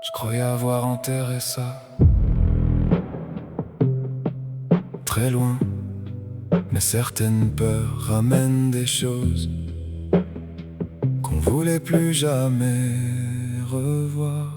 Je croyais avoir enterré ça très loin, mais certaines peurs ramènent des choses qu'on voulait plus jamais revoir.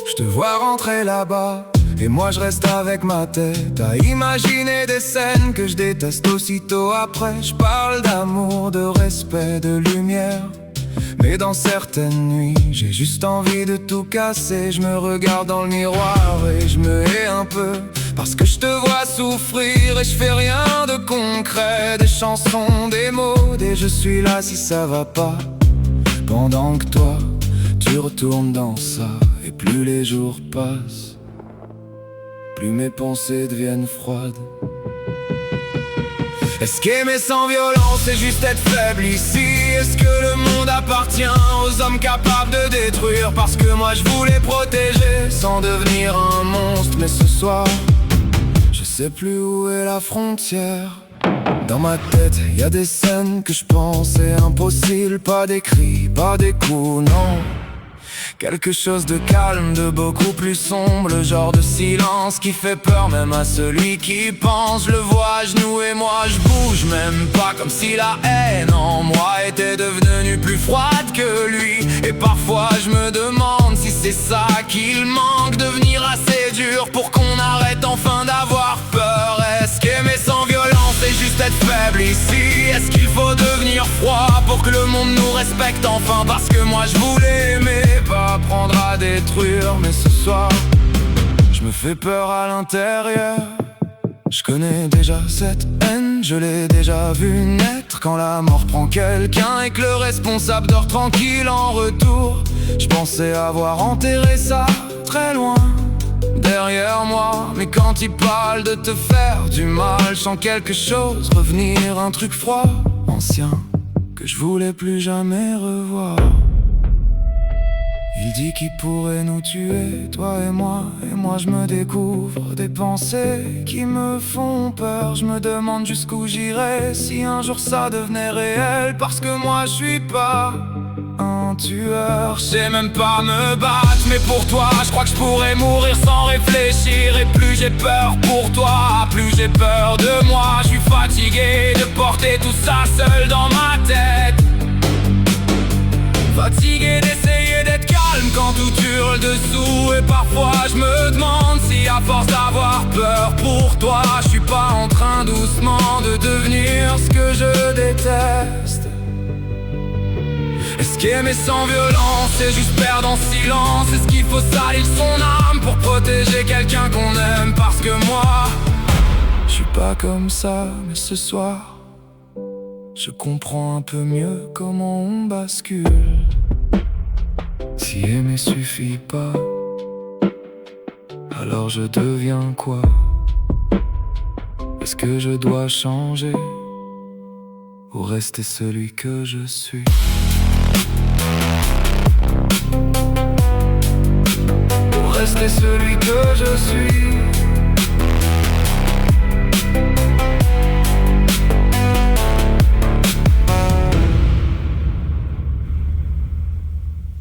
Je te vois rentrer là-bas, et moi je reste avec ma tête à imaginer des scènes que je déteste aussitôt après. Je parle d'amour, de respect, de lumière, mais dans certaines nuits, j'ai juste envie de tout casser. Je me regarde dans le miroir et je me hais un peu, parce que je te vois souffrir et je fais rien de concret. Des chansons, des mots, des je suis là si ça va pas, pendant que toi, tu retournes dans ça. Et plus les jours passent, plus mes pensées deviennent froides. Est-ce qu'aimer sans violence, c'est juste être faible ici? Est-ce que le monde appartient aux hommes capables de détruire? Parce que moi je voulais protéger sans devenir un monstre. Mais ce soir, je sais plus où est la frontière. Dans ma tête, y a des scènes que je pensais impossibles. Pas des cris, pas des coups, non. Quelque chose de calme, de beaucoup plus sombre. Le genre de silence qui fait peur même à celui qui pense. Je le vois à genoux et moi je bouge même pas, comme si la haine en moi était devenue plus froide que lui. Et parfois je me demande si c'est ça qu'il manque, devenir assez dur pour qu'on arrête enfin d'avoir peur. Est-ce qu'aimer sans violence, c'est juste être faible ici? Est-ce qu'il faut devenir froid pour que le monde nous respecte enfin? Parce que moi je voulais aimer, pas apprendre à détruire. Mais ce soir, je me fais peur à l'intérieur. Je connais déjà cette haine, je l'ai déjà vu naître. Quand la mort prend quelqu'un et que le responsable dort tranquille en retour. Je pensais avoir enterré ça très loin derrière moi, mais quand il parle de te faire du mal, je sens quelque chose revenir, un truc froid, ancien, que je voulais plus jamais revoir. Il dit qu'il pourrait nous tuer, toi et moi je me découvre des pensées qui me font peur. Je me demande jusqu'où j'irai si un jour ça devenait réel. Parce que moi je suis pas un tueur, je sais même pas me battre. Mais pour toi, je crois que je pourrais mourir sans réfléchir. Et plus j'ai peur pour toi, plus j'ai peur de moi. Je suis fatigué de porter tout ça seul dans ma tête. Fatigué d'essayer d'être calme quand tout hurle dessous. Et parfois je me demande si à force d'avoir peur pour toi, je suis pas en train doucement de devenir ce que je déteste. Est-ce qu'aimer sans violence, c'est juste perdre en silence? Est-ce qu'il faut salir son âme pour protéger quelqu'un qu'on aime? Parce que moi, je suis pas comme ça, mais ce soir je comprends un peu mieux comment on bascule. Si aimer suffit pas, alors je deviens quoi? Est-ce que je dois changer ou rester celui que je suis? Ou rester celui que je suis?